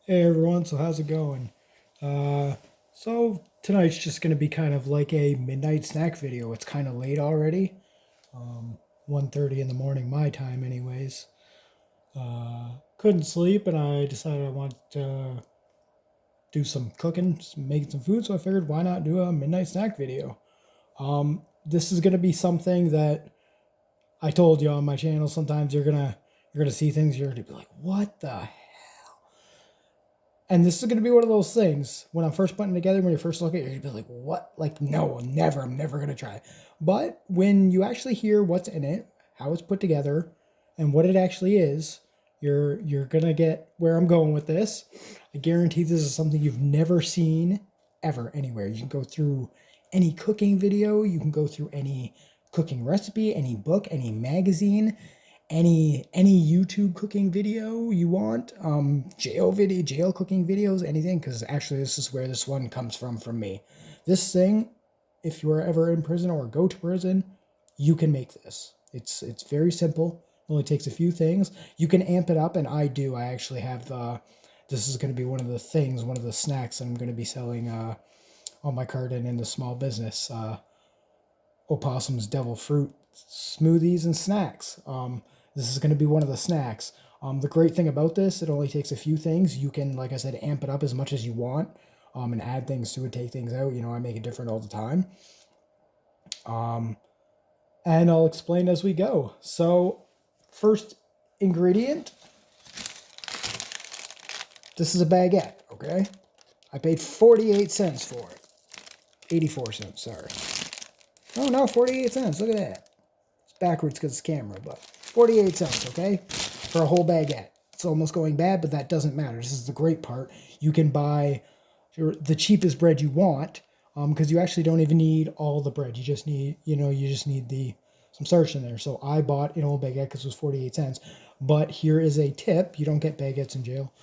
Hey everyone, so how's it going? So tonight's just gonna be kind of like a midnight snack video. It's kind of late already, 1:30 in the morning my time, anyways. Couldn't sleep, and I decided I wanted to do some cooking, making some food. So I figured, why not do a midnight snack video? This is gonna be something that I told you on my channel. Sometimes you're gonna see things, you're gonna be like, what the. And this is going to be one of those things when I'm first putting it together, when you first look at it, you're going to be like, what? Like, no, never. I'm never going to try it. But when you actually hear what's in it, how it's put together, and what it actually is, you're going to get where I'm going with this. I guarantee this is something you've never seen ever anywhere. You can go through any cooking video, you can go through any cooking recipe, any book, any magazine, any YouTube cooking video you want, jail cooking videos, anything, because actually this is where this one comes from me. This thing, if you are ever in prison or go to prison, you can make this. It's very simple. It only takes a few things. You can amp it up, and I do. I actually have this is going to be one of the things, one of the snacks that I'm going to be selling on my carton in the small business. Opossum's Devil Fruit smoothies and snacks. This is going to be one of the snacks. The great thing about this, it only takes a few things. You can, like I said, amp it up as much as you want, and add things to it, take things out. You know, I make it different all the time. And I'll explain as we go. So, first ingredient. This is a baguette, okay? I paid 48 cents for it. 84 cents, sorry. Oh no, 48 cents. Look at that. It's backwards because it's camera, but 48 cents, okay? For a whole baguette. It's almost going bad, but that doesn't matter. This is the great part. You can buy the cheapest bread you want, because you actually don't even need all the bread. You just need, you just need some starch in there. So I bought an old baguette because it was 48 cents. But here is a tip. You don't get baguettes in jail.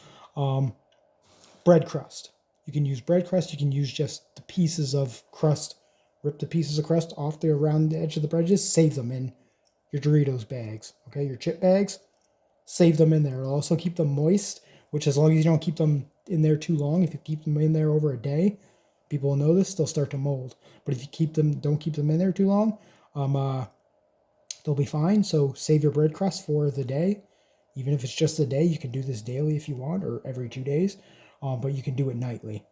Bread crust. You can use bread crust. You can use just the pieces of crust. Rip the pieces of crust off the around the edge of the bread. Just save them in your Doritos bags, okay? Your chip bags. Save them in there. It'll also keep them moist, which as long as you don't keep them in there too long, if you keep them in there over a day, people will notice, they'll start to mold. But if you don't keep them in there too long, they'll be fine. So save your bread crust for the day. Even if it's just a day, you can do this daily if you want, or every 2 days. But you can do it nightly.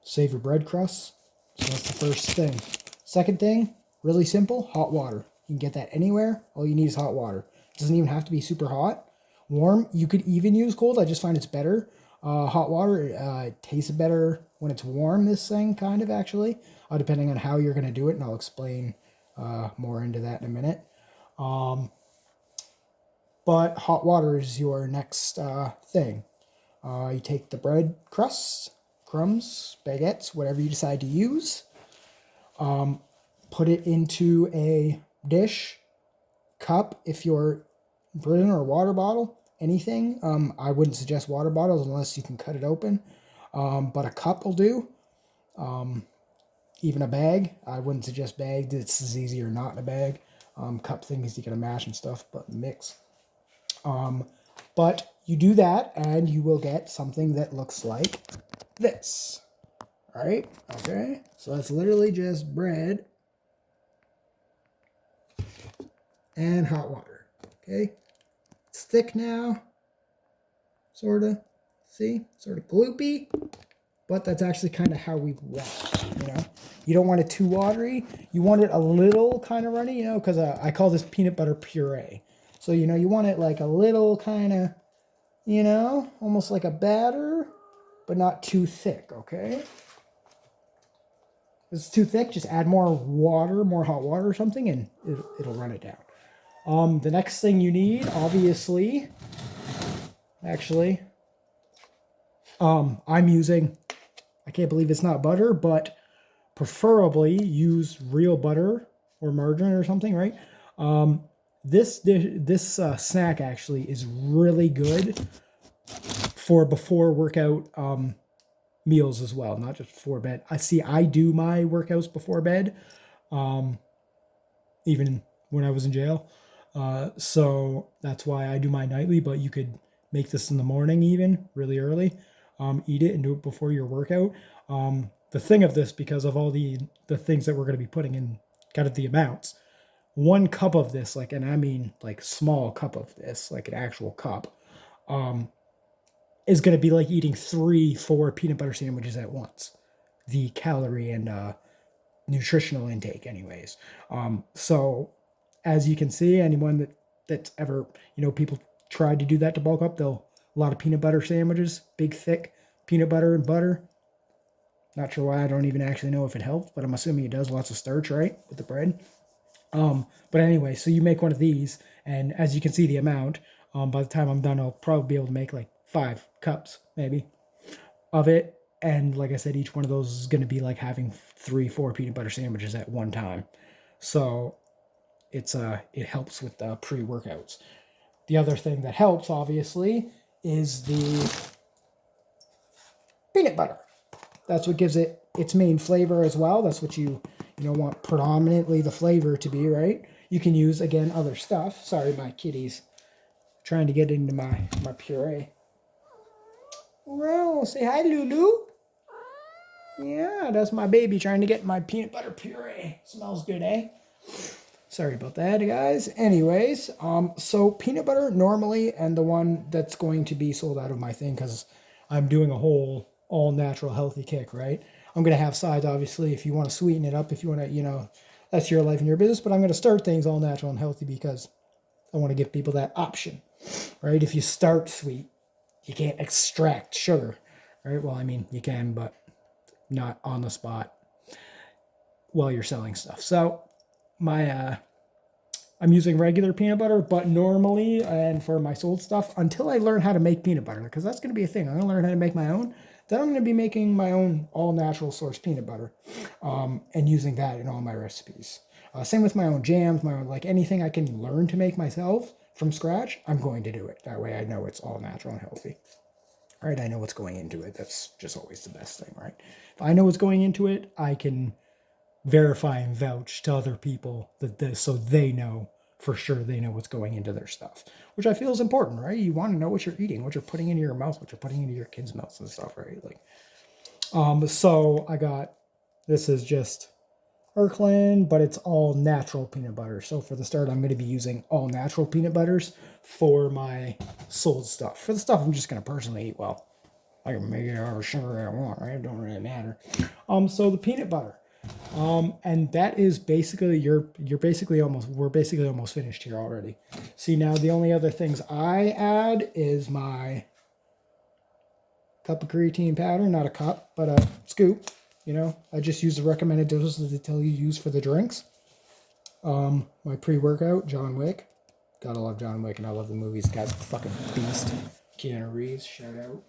Save your bread crust. So that's the first thing. Second thing, really simple, hot water. You can get that anywhere. All you need is hot water. It doesn't even have to be super hot. Warm, you could even use cold. I just find it's better. Hot water, it tastes better when it's warm, this thing, kind of, actually. Depending on how you're going to do it, and I'll explain more into that in a minute. But hot water is your next thing. You take the bread crusts, crumbs, baguettes, whatever you decide to use. Put it into a dish, cup, if you're in prison, or water bottle, anything. I wouldn't suggest water bottles unless you can cut it open. But a cup will do. Even a bag. I wouldn't suggest bag. This is easier not in a bag. Cup things you can mash and stuff, but mix. But you do that, and you will get something that looks like this. All right? Okay? So that's literally just bread and hot water. Okay? It's thick now. Sort of. See? Sort of gloopy. But that's actually kind of how we want it, you know? You don't want it too watery. You want it a little kind of runny, because I call this peanut butter puree. So, you want it like a little kind of, almost like a batter, but not too thick, okay? If it's too thick, just add more water, more hot water or something, and it'll run it down. The next thing you need, obviously, actually, I'm using, I can't believe it's not butter, but preferably use real butter or margarine or something, right? This snack actually is really good for before workout meals as well, not just before bed. I do my workouts before bed, even when I was in jail. So that's why I do my nightly, but you could make this in the morning even, really early. Eat it and do it before your workout. The thing of this, because of all the things that we're going to be putting in, kind of the amounts, 1 cup of this, like, and I mean like small cup of this, like an actual cup, is going to be like eating 3-4 peanut butter sandwiches at once. The calorie and nutritional intake anyways. So as you can see, anyone that's ever, people tried to do that to bulk up, a lot of peanut butter sandwiches, big thick peanut butter and butter. Not sure why. I don't even actually know if it helped, but I'm assuming it does. Lots of starch, right, with the bread. But anyway, so you make one of these, and as you can see the amount, by the time I'm done, I'll probably be able to make like 5 cups maybe of it. And like I said, each one of those is going to be like having 3-4 peanut butter sandwiches at one time. So it helps with the pre-workouts. The other thing that helps, obviously, is the peanut butter. That's what gives it its main flavor as well. That's what you want predominantly the flavor to be, right? You can use, again, other stuff. Sorry, my kitty's trying to get into my puree. Well, say hi, Lulu. Yeah, that's my baby trying to get my peanut butter puree. Smells good, eh? Sorry about that, guys. Anyways, so peanut butter normally, and the one that's going to be sold out of my thing, because I'm doing a whole all natural healthy kick, right? I'm going to have sides, obviously, if you want to sweeten it up, if you want to, that's your life and your business, but I'm going to start things all natural and healthy because I want to give people that option, right? If you start sweet, you can't extract sugar, right? Well, I mean, you can, but not on the spot while you're selling stuff. So I'm using regular peanut butter, but normally, and for my sold stuff, until I learn how to make peanut butter, because that's going to be a thing. I'm going to learn how to make my own. Then I'm going to be making my own all natural source peanut butter, and using that in all my recipes. Same with my own jams, my own, like anything I can learn to make myself from scratch, I'm going to do it. That way I know it's all natural and healthy. All right, I know what's going into it. That's just always the best thing, right? If I know what's going into it, I can verify and vouch to other people so they know for sure, they know what's going into their stuff, which I feel is important, right? You want to know what you're eating, what you're putting into your mouth, what you're putting into your kids' mouths and stuff, right? Like, so I got, this is just Kirkland, but it's all natural peanut butter. So for the start, I'm going to be using all natural peanut butters for my sold stuff. For the stuff I'm just going to personally eat, well, I can make it however sugar I want, right? It don't really matter. So the peanut butter. And that is basically, we're basically almost finished here already. See, now the only other things I add is my cup of creatine powder, not a cup, but a scoop. I just use the recommended doses that they tell you to use for the drinks. My pre-workout, John Wick. Gotta love John Wick, and I love the movies. The guy's a fucking beast. Keanu Reeves, shout out.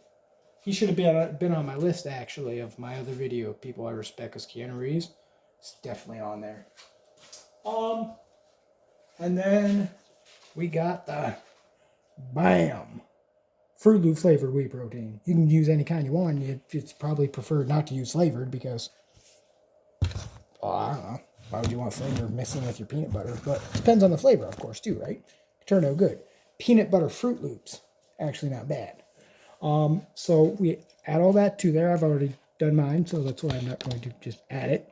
He should have been on my list, actually, of my other video of people I respect, as Keanu Reeves. It's definitely on there. And then we got the BAM! Fruit Loop flavored whey protein. You can use any kind you want. It's probably preferred not to use flavored because, well, I don't know. Why would you want flavor mixing with your peanut butter? But it depends on the flavor, of course, too, right? Turn out good. Peanut butter Fruit Loops. Actually not bad. So we add all that to there. I've already done mine, so that's why I'm not going to just add it.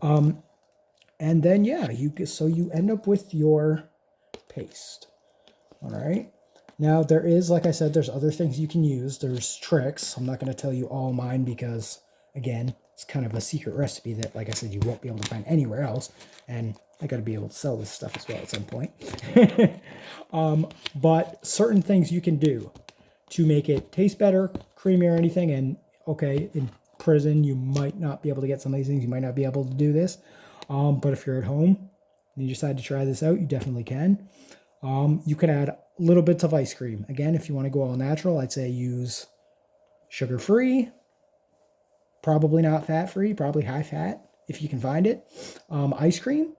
And then, yeah, you end up with your paste. All right. Now, there is, like I said, there's other things you can use. There's tricks. I'm not going to tell you all mine because, again, it's kind of a secret recipe that, like I said, you won't be able to find anywhere else. And I got to be able to sell this stuff as well at some point. But certain things you can do to make it taste better, creamier, or anything. And, okay, in prison, you might not be able to get some of these things. You might not be able to do this. But if you're at home and you decide to try this out, you definitely can. You can add little bits of ice cream. Again, if you want to go all natural, I'd say use sugar-free, probably not fat-free, probably high-fat if you can find it. Ice cream,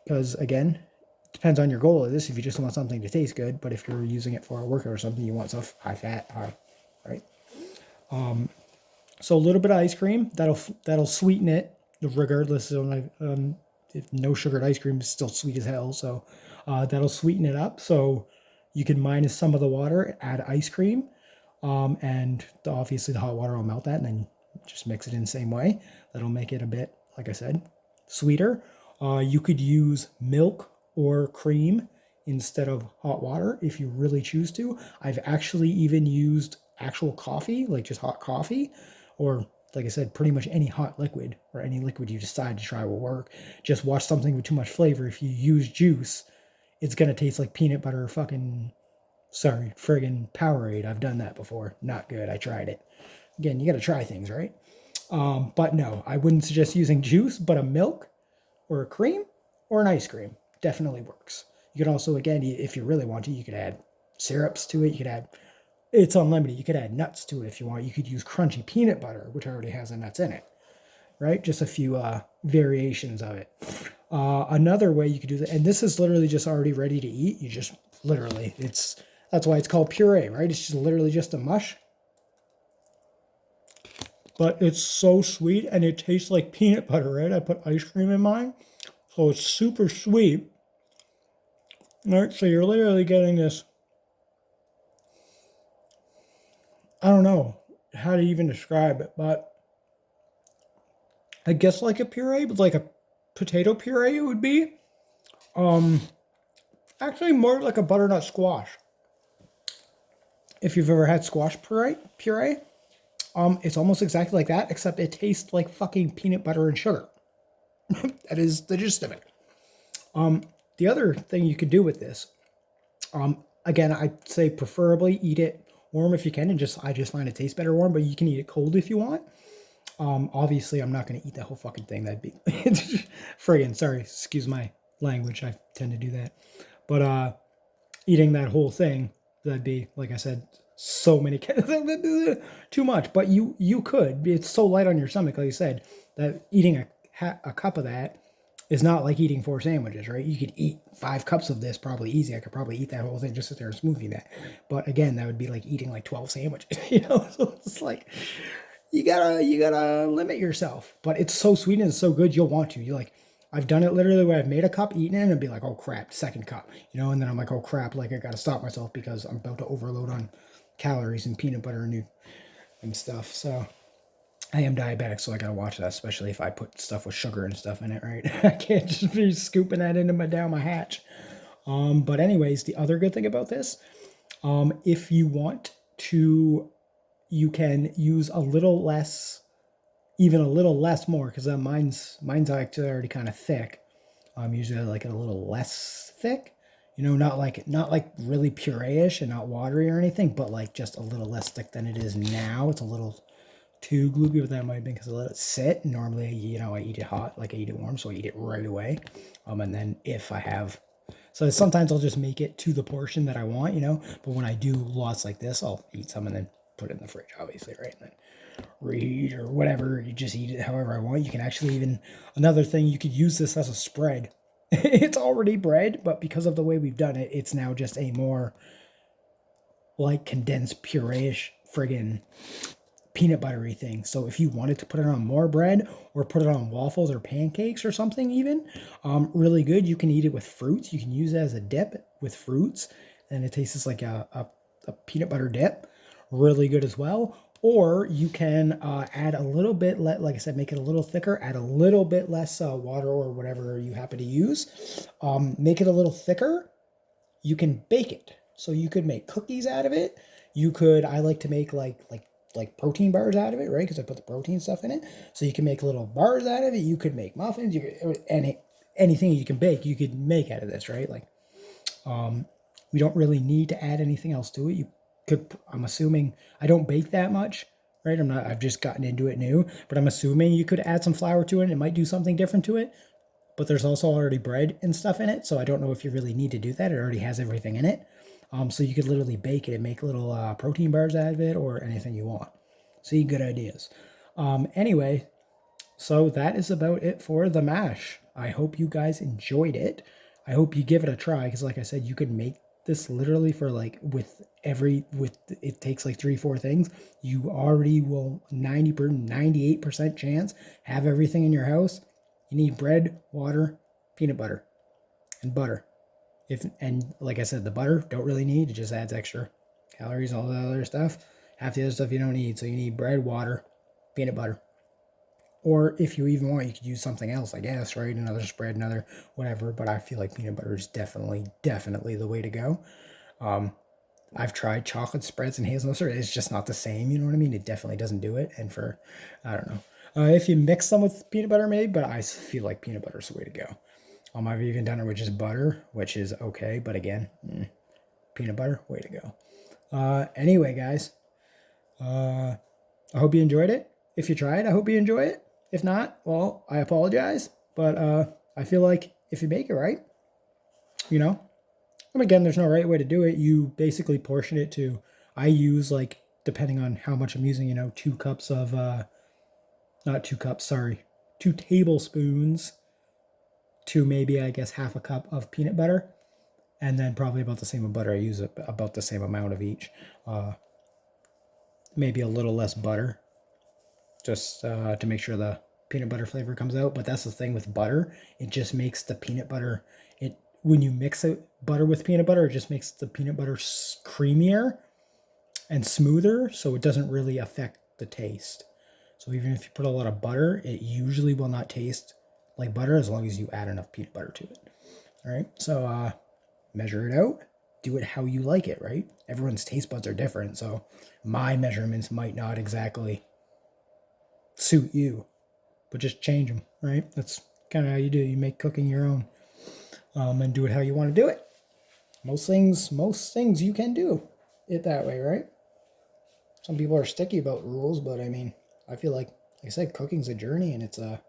because again, it depends on your goal of this. If you just want something to taste good, but if you're using it for a workout or something, you want stuff high-fat, high, right? So a little bit of ice cream, that'll sweeten it, regardless of if no sugared ice cream is still sweet as hell. So that'll sweeten it up. So You can minus some of the water, add ice cream, and obviously the hot water will melt that, and then just mix it in the same way. That'll make it a bit, like I said, sweeter. You could use milk or cream instead of hot water if you really choose to. I've actually even used actual coffee, like just hot coffee, or like I said, pretty much any hot liquid or any liquid you decide to try will work. Just watch something with too much flavor. If you use juice, it's gonna taste like peanut butter fucking, sorry, friggin' Powerade. I've done that before. Not good. I tried it. Again, you gotta try things, right? But no, I wouldn't suggest using juice, but a milk or a cream or an ice cream definitely works. You could also, again, if you really want to, you could add syrups to it. You could add, it's unlimited. You could add nuts to it if you want. You could use crunchy peanut butter, which already has the nuts in it, right? Just a few variations of it. Another way you could do that, and this is literally just already ready to eat. You just literally, that's why it's called puree, right? It's just literally just a mush. But it's so sweet and it tastes like peanut butter, right? I put ice cream in mine, so it's super sweet. All right, so you're literally getting this, I don't know how to even describe it, but I guess like a puree, but like a potato puree it would be. Um, Actually more like a butternut squash. If you've ever had squash puree, it's almost exactly like that, except it tastes like fucking peanut butter and sugar. That is the gist of it. The other thing you could do with this, again, I'd say preferably eat it warm if you can, and I just find it tastes better warm, but you can eat it cold if you want. Obviously, I'm not going to eat that whole fucking thing. That'd be friggin', sorry, excuse my language. I tend to do that. But eating that whole thing, that'd be, like I said, so many too much. But you could. It's so light on your stomach, like I said, that eating a cup of that is not like eating 4 sandwiches, right? You could eat 5 cups of this probably easy. I could probably eat that whole thing, just sit there and smoothie that. But again, that would be like eating like 12 sandwiches, you know? So it's like you gotta limit yourself. But it's so sweet and it's so good, you'll want to. You like, I've done it literally where I've made a cup, eaten it, and be like, oh crap, second cup, you know, and then I'm like, oh crap, like I gotta stop myself because I'm about to overload on calories and peanut butter and stuff. So I am diabetic, so I gotta watch that, especially if I put stuff with sugar and stuff in it, right? I can't just be scooping that down my hatch. But anyways, the other good thing about this, if you want to, you can use a little less, even a little less more, because mine's actually already kind of thick. Usually I like it a little less thick, you know, not like really puree-ish and not watery or anything, but like just a little less thick than it is now. It's a little too gloopy, but that might have been because I let it sit. Normally, you know, I eat it hot, like I eat it warm, so I eat it right away. And then if I have, so sometimes I'll just make it to the portion that I want, you know, but when I do lots like this, I'll eat some and then put it in the fridge, obviously, right? And then reheat or whatever, you just eat it however I want. You can actually even, another thing, you could use this as a spread. It's already bread, but because of the way we've done it, it's now just a more like condensed puree-ish friggin' peanut buttery thing. So if you wanted to put it on more bread or put it on waffles or pancakes or something even, really good. You can eat it with fruits. You can use it as a dip with fruits, and it tastes like a peanut butter dip. Really good as well. Or you can add a little bit, like I said, make it a little thicker, add a little bit less water or whatever you happen to use. Make it a little thicker. You can bake it. So you could make cookies out of it. You could, I like to make like protein bars out of it, right? Because I put the protein stuff in it. So you can make little bars out of it. You could make muffins. You could, anything you can bake, you could make out of this, right? Like, we don't really need to add anything else to it. You could, I'm assuming, I don't bake that much, right? I've just gotten into it new, but I'm assuming you could add some flour to it and it might do something different to it. But there's also already bread and stuff in it, so I don't know if you really need to do that. It already has everything in it. So you could literally bake it and make little protein bars out of it or anything you want. See, good ideas. Anyway, so that is about it for the mash. I hope you guys enjoyed it. I hope you give it a try, because like I said, you could make this literally for like it takes like 3-4 things. You already will 98% chance have everything in your house. You need bread, water, peanut butter, and butter. And like I said, the butter, don't really need. It just adds extra calories, all the other stuff. Half the other stuff you don't need. So you need bread, water, peanut butter. Or if you even want, you could use something else, I guess, right? Another spread, another whatever. But I feel like peanut butter is definitely the way to go. I've tried chocolate spreads and hazelnut syrup. It's just not the same. You know what I mean? It definitely doesn't do it. And I don't know. If you mix them with peanut butter, maybe, but I feel like peanut butter is the way to go. I've even done it with just butter, which is okay. But again, peanut butter, way to go. Anyway, guys, I hope you enjoyed it. If you tried, I hope you enjoy it. If not, well, I apologize. But I feel like if you make it right, you know, and again, there's no right way to do it. You basically portion it to, I use like, depending on how much I'm using, 2 cups of, not 2 cups, sorry, 2 tablespoons to maybe, I guess, half a cup of peanut butter. And then probably about the same of butter. I use about the same amount of each. Maybe a little less butter, just to make sure the peanut butter flavor comes out. But that's the thing with butter. It just makes the peanut butter, when you mix it, butter with peanut butter, it just makes the peanut butter creamier and smoother, so it doesn't really affect the taste. So even if you put a lot of butter, it usually will not taste like butter as long as you add enough peanut butter to it. All right, so measure it out. Do it how you like it, right? Everyone's taste buds are different, so my measurements might not exactly suit you, but just change them, right? That's kind of how you do it. You make cooking your own, and do it how you want to do it. Most things you can do it that way, right? Some people are sticky about rules, but I mean, I feel like I said, cooking's a journey, and it's an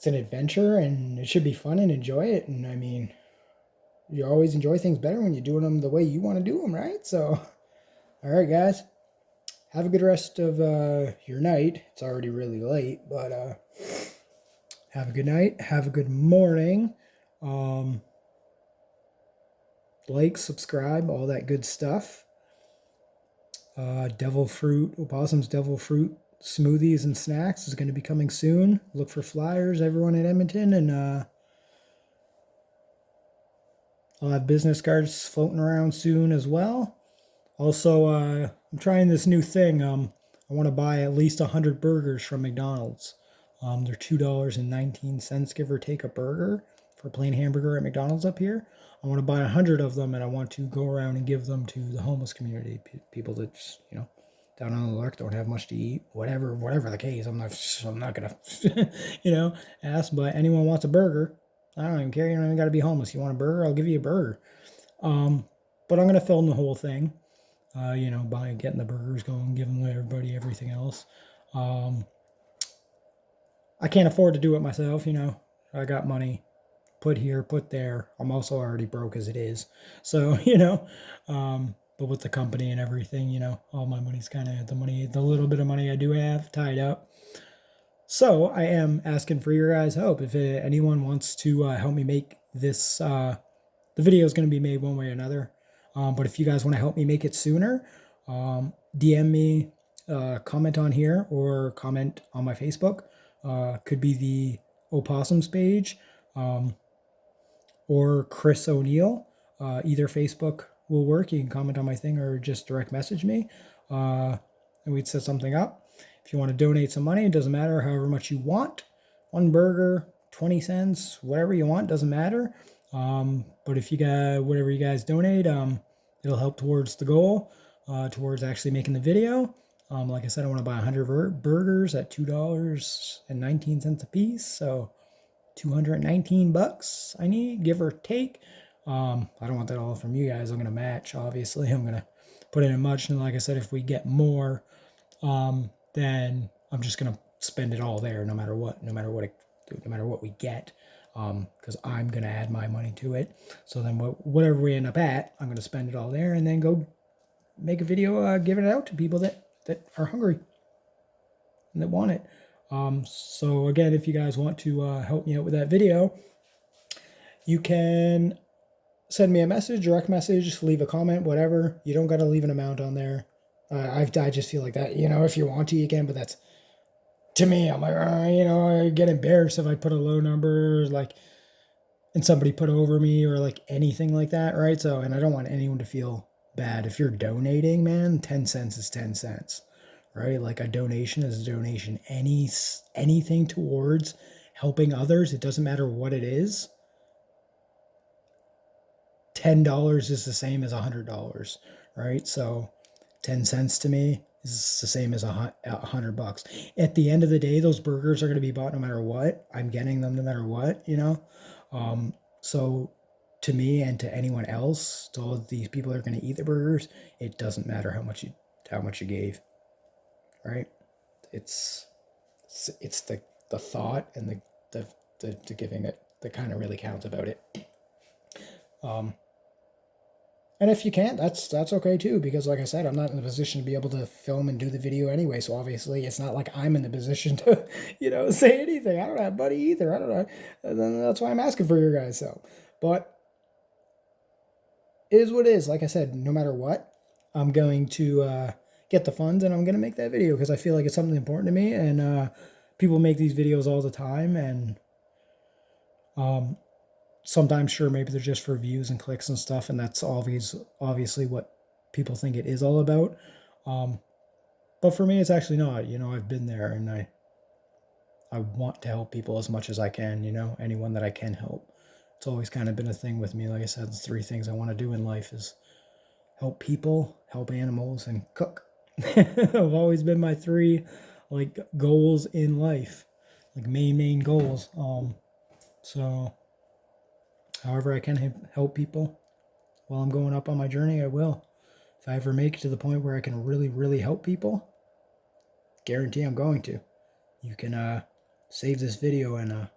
adventure, and it should be fun and enjoy it. And I mean, you always enjoy things better when you're doing them the way you want to do them, right? So, all right, guys, have a good rest of your night. It's already really late, but have a good night. Have a good morning. Like, subscribe, all that good stuff. Devil fruit, Opossum's devil fruit smoothies and snacks is going to be coming soon. Look for flyers, everyone in Edmonton, and I'll have business cards floating around soon as well. Also, I'm trying this new thing. I want to buy at least 100 burgers from McDonald's. They're $2.19, give or take, a burger for a plain hamburger at McDonald's up here. I want to buy 100 of them, and I want to go around and give them to the homeless community, people that just, down on the luck, don't have much to eat, whatever the case. I'm not gonna, ask. But anyone wants a burger, I don't even care. You don't even got to be homeless. You want a burger? I'll give you a burger. But I'm gonna film the whole thing. By getting the burgers going, giving everybody everything else. I can't afford to do it myself. I got money put here, put there. I'm also already broke as it is. So, but with the company and everything, all my money's kind of the little bit of money I do have tied up. So I am asking for your guys' help. If anyone wants to help me make this, the video is going to be made one way or another. But if you guys want to help me make it sooner, DM me, comment on here, or comment on my Facebook. Could be the Opossums page, or Chris O'Neill. Either Facebook will work. You can comment on my thing or just direct message me, and we'd set something up. If you want to donate some money, it doesn't matter, however much you want. 1 burger, 20 cents, whatever you want, doesn't matter. But if you got whatever you guys donate, it'll help towards the goal, towards actually making the video. Like I said, I want to buy 100 burgers at $2.19 a piece. So $219 I need, give or take. I don't want that all from you guys. I'm going to match, obviously. I'm going to put in a much. And like I said, if we get more, then I'm just going to spend it all there, no matter what we get. Because I'm going to add my money to it. So then whatever we end up at, I'm going to spend it all there and then go make a video, giving it out to people that are hungry and that want it. So again, if you guys want to help me out with that video, you can send me a message, direct message, leave a comment, whatever. You don't got to leave an amount on there. I just feel like that, if you want to, you can, but that's, to me, I'm like, I get embarrassed if I put a low number. Like, and somebody put over me or like anything like that, right? So, and I don't want anyone to feel bad. If you're donating, man, 10 cents is 10 cents, right? Like a donation is a donation. Anything towards helping others, it doesn't matter what it is. $10 is the same as $100, right? So 10 cents to me is the same as $100. At the end of the day, those burgers are going to be bought no matter what. I'm getting them no matter what, you know? So to me and to anyone else, to all these people that are going to eat the burgers, it doesn't matter how much you gave, right? It's it's the thought and the giving it that kind of really counts about it. And if you can't, that's okay too, because like I said, I'm not in a position to be able to film and do the video anyway. So obviously, it's not like I'm in the position to, say anything. I don't have money either. I don't know. And then that's why I'm asking for your guys' help. But it is what it is. Like I said, no matter what, I'm going to get the funds and I'm going to make that video because I feel like it's something important to me. And people make these videos all the time, and sometimes, sure, maybe they're just for views and clicks and stuff, and that's obviously what people think it is all about. But for me, it's actually not. I've been there, and I want to help people as much as I can. Anyone that I can help. It's always kind of been a thing with me. Like I said, the 3 things I want to do in life is help people, help animals, and cook. Have always been my 3 goals in life, like main goals. So however I can help people while I'm going up on my journey, I will. If I ever make it to the point where I can really, really help people, guarantee I'm going to. You can save this video and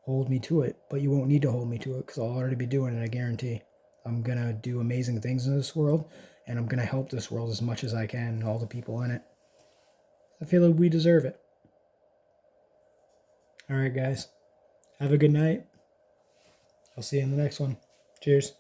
hold me to it, but you won't need to hold me to it because I'll already be doing it, I guarantee. I'm going to do amazing things in this world, and I'm going to help this world as much as I can and all the people in it. I feel like we deserve it. All right, guys. Have a good night. I'll see you in the next one. Cheers.